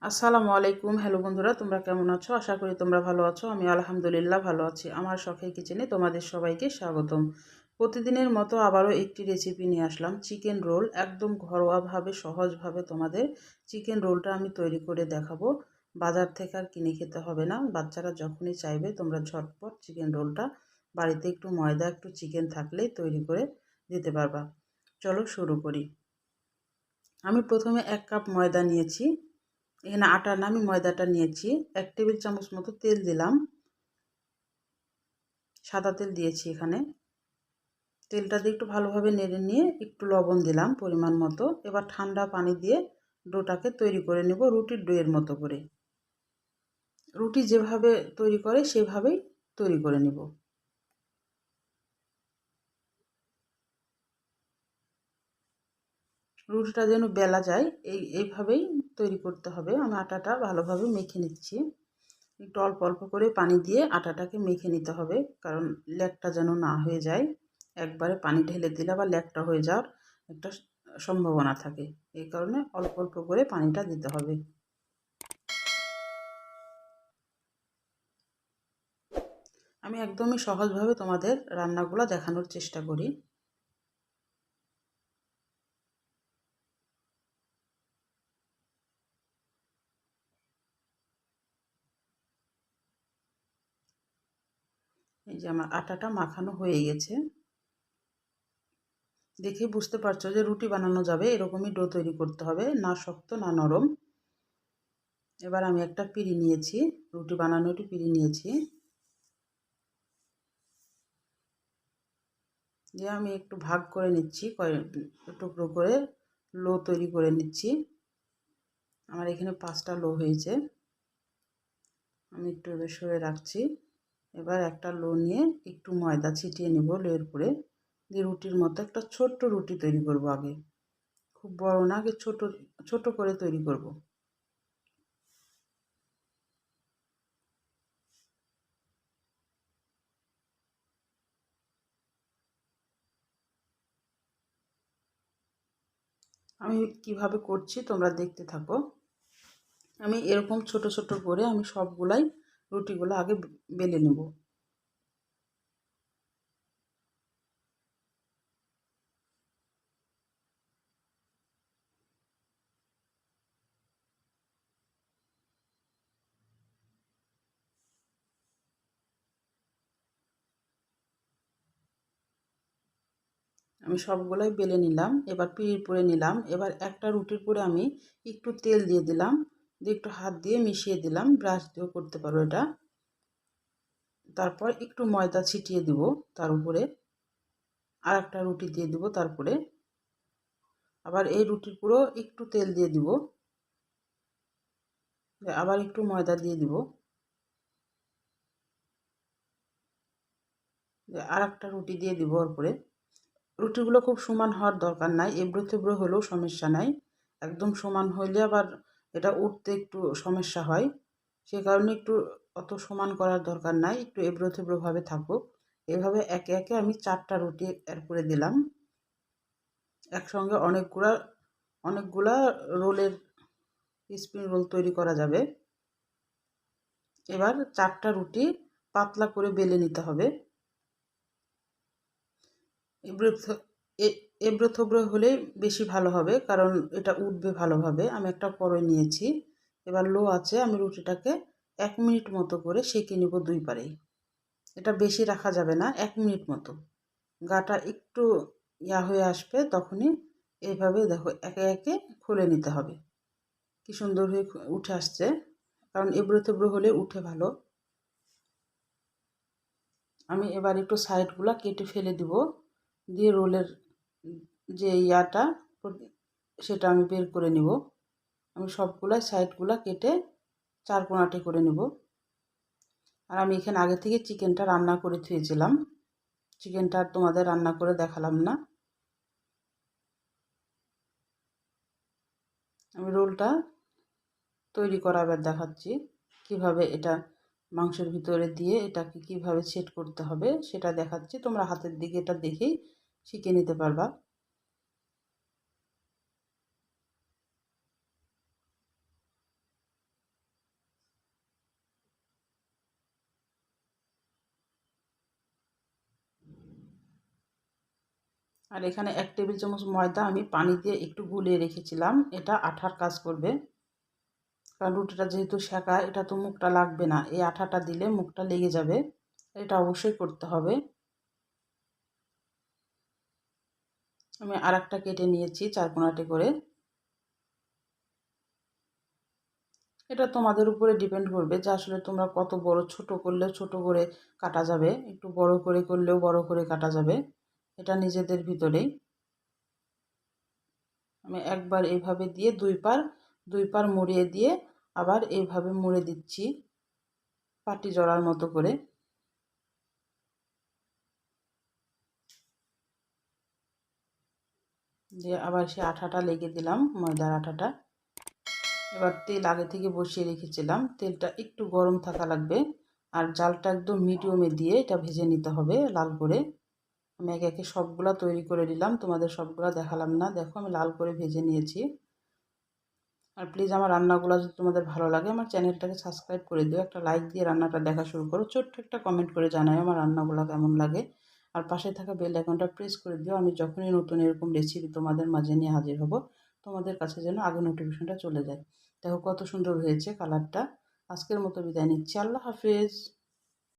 আসসালামু আলাইকুম। হ্যালো বন্ধুরা, তোমরা কেমন আছো? আশা করি তোমরা ভালো আছো। আমি আলহামদুলিল্লাহ ভালো আছি। আমার শখের কিচেনে তোমাদের সবাইকে স্বাগতম। প্রতিদিনের মতো আবারও একটি রেসিপি নিয়ে আসলাম, চিকেন রোল। একদম ঘরোয়াভাবে সহজভাবে তোমাদের চিকেন রোলটা আমি তৈরি করে দেখাবো। বাজার থেকে আর কিনে খেতে হবে না। বাচ্চারা যখনই চাইবে তোমরা ঝটপট চিকেন রোলটা বাড়িতে একটু ময়দা একটু চিকেন থাকলেই তৈরি করে দিতে পারবা। চলো শুরু করি। আমি প্রথমে 1 কাপ ময়দা নিয়েছি। এখানে আটা না, আমি ময়দাটা নিয়েছি। 1 টেবিল চামচ মতো তেল দিলাম, সাদা তেল দিয়েছি এখানে। তেলটা দিয়ে একটু ভালোভাবে নেড়ে নিয়ে একটু লবণ দিলাম পরিমাণ মতো। এবার ঠান্ডা পানি দিয়ে ডোটাকে তৈরি করে নেব রুটির ডোয়ের মতো করে। রুটি যেভাবে তৈরি করে সেভাবেই তৈরি করে নেব। রুটিটা যেন বেলা যায় এইভাবেই তৈরি করতে হবে। আমি আটাটা ভালোভাবে মেখে নিচ্ছি। একটু অল্প অল্প করে পানি দিয়ে আটাটাকে মেখে নিতে হবে, কারণ লেগটা যেন না হয়ে যায়। একবারে পানি ঢেলে দিলে আবার লেগটা হয়ে যাওয়ার একটা সম্ভাবনা থাকে। এই কারণে অল্প অল্প করে পানিটা দিতে হবে। আমি একদমই সহজভাবে তোমাদের রান্নাগুলো দেখানোর চেষ্টা করি। এই যে আমার আটাটা মাখানো হয়ে গেছে। দেখে বুঝতে পারছো যে রুটি বানানো যাবে এরকমই ডো তৈরি করতে হবে, না শক্ত না নরম। এবার আমি একটা পিঁড়ি নিয়েছি, রুটি বানানোর একটু পিঁড়ি নিয়েছি। দিয়ে আমি একটু ভাগ করে নিচ্ছি, টুকরো করে লো তৈরি করে নিচ্ছি। আমার এখানে 5টা লো হয়েছে। আমি একটু এবার সরে রাখছি। এবার একটা লো নিয়ে একটু ময়দা ছিটিয়ে নেব লোয়ের উপরে। দিয়ে রুটির মতো একটা ছোট্ট রুটি তৈরি করব আগে। খুব বড় না, আগে ছোট ছোট করে তৈরি করব। আমি কিভাবে করছি তোমরা দেখতে থাকো। আমি এরকম ছোট ছোট করে আমি সবগুলাই রুটিগুলো আগে বেলে নেব। আমি সবগুলাই বেলে নিলাম। এবার পিঁড়ির পুরে নিলাম। এবার একটা রুটির পুরে আমি একটু তেল দিয়ে দিলাম, দিয়ে একটু হাত দিয়ে মিশিয়ে দিলাম। ব্রাশ দিয়েও করতে পারো এটা। তারপর একটু ময়দা ছিটিয়ে দিব তার উপরে। আর একটা রুটি দিয়ে দিব তারপরে। আবার এই রুটির পুরো একটু তেল দিয়ে দিব, আবার একটু ময়দা দিয়ে দিব। আর একটা রুটি দিয়ে দিব উপরে। রুটিগুলো খুব সমান হওয়ার দরকার নাই, এবড়ো থেবড়ো হলেও সমস্যা নাই। একদম সমান হইলে আবার এটা উঠতে একটু সমস্যা হয়। সে কারণে একটু অত সমান করার দরকার নাই, একটু এবড়ো থেবড়োভাবে থাকুক। এভাবে একে একে আমি 4টা রুটি এরপরে দিলাম। একসঙ্গে অনেকগুলা অনেকগুলা রোলের স্প্রিং রোল তৈরি করা যাবে। এবার 4টা রুটি পাতলা করে বেলে নিতে হবে। এবড়ো এবড়ো থেবড়ো হলে বেশি ভালো হবে, কারণ এটা উঠবে ভালোভাবে। আমি একটা কড়াই নিয়েছি। এবার লো আছে আমি রুটিটাকে 1 মিনিট মতো করে সেঁকে নিব 2 পারেই। এটা বেশি রাখা যাবে না, 1 মিনিট মতো। গাটা একটু হয়ে আসবে তখনই এইভাবে দেখো একে একে খুলে নিতে হবে। কি সুন্দর হয়ে উঠে আসছে, কারণ এবড়ো থেবড়ো হলে উঠে ভালো। আমি এবার একটু সাইডগুলা কেটে ফেলে দিব। দিয়ে রোলের যে সেটা আমি বের করে নিব। আমি সবগুলা সাইডগুলা কেটে 4 কোণাটে করে নেব। আর আমি এখানে আগে থেকে চিকেনটা রান্না করে থুয়েছিলাম। চিকেনটা আর তোমাদের রান্না করে দেখালাম না। আমি রোলটা তৈরি করা এবার দেখাচ্ছি, কিভাবে এটা মাংসের ভিতরে দিয়ে এটাকে কিভাবে সেট করতে হবে সেটা দেখাচ্ছি। তোমরা হাতের দিকে এটা দেখেই শিখে নিতে পারবা। আর এখানে 1 টেবিল চামচ ময়দা আমি পানি দিয়ে একটু গুলিয়ে রেখেছিলাম, এটা আঠার কাজ করবে। কারণ রুটিটা যেহেতু সেঁকা, এটা তো মুখটা লাগবে না, এই আঠাটা দিলে মুখটা লেগে যাবে, এটা অবশ্যই করতে হবে। আমি আরেকটা কেটে নিয়েছি 4 কোণাটে করে। এটা তোমাদের উপরে ডিপেন্ড করবে যে আসলে তোমরা কত বড়, ছোট করলেও ছোট করে কাটা যাবে, একটু বড় করে করলেও বড় করে কাটা যাবে, এটা নিজেদের ভিতরেই। আমি একবার এইভাবে দিয়ে দুই পার মুড়িয়ে দিয়ে আবার এইভাবে মুড়ে দিচ্ছি পাটি জড়ার মতো করে। দিয়ে আবার সে আঠাটা লেগে দিলাম, ময়দার আঠাটা। এবার তেল আগে থেকে বসিয়ে রেখেছিলাম, তেলটা একটু গরম থাকা লাগবে। আর জালটা একদম মিডিয়ামে দিয়ে এটা ভেজে নিতে হবে লাল করে। আমি একে একে সবগুলা তৈরি করে নিলাম, তোমাদের সবগুলা দেখালাম না। দেখো আমি লাল করে ভেজে নিয়েছি। আর প্লিজ আমার রান্নাগুলো যদি তোমাদের ভালো লাগে, আমার চ্যানেলটাকে সাবস্ক্রাইব করে দিও, একটা লাইক দিয়ে রান্নাটা দেখা শুরু করো, ছোট্ট একটা কমেন্ট করে জানাও আমার রান্নাগুলো কেমন লাগে। আর পাশে থাকা বেল আইকনটা প্রেস করে দিও, আমি যখনই নতুন এরকম রেসিপি তোমাদের মাঝে নিয়ে হাজির হব, তোমাদের কাছে যেন আগে নোটিফিকেশনটা চলে যায়। দেখো কত সুন্দর হয়েছে কালারটা। আজকের মতো বিদায় নিচ্ছি, আল্লাহ হাফেজ।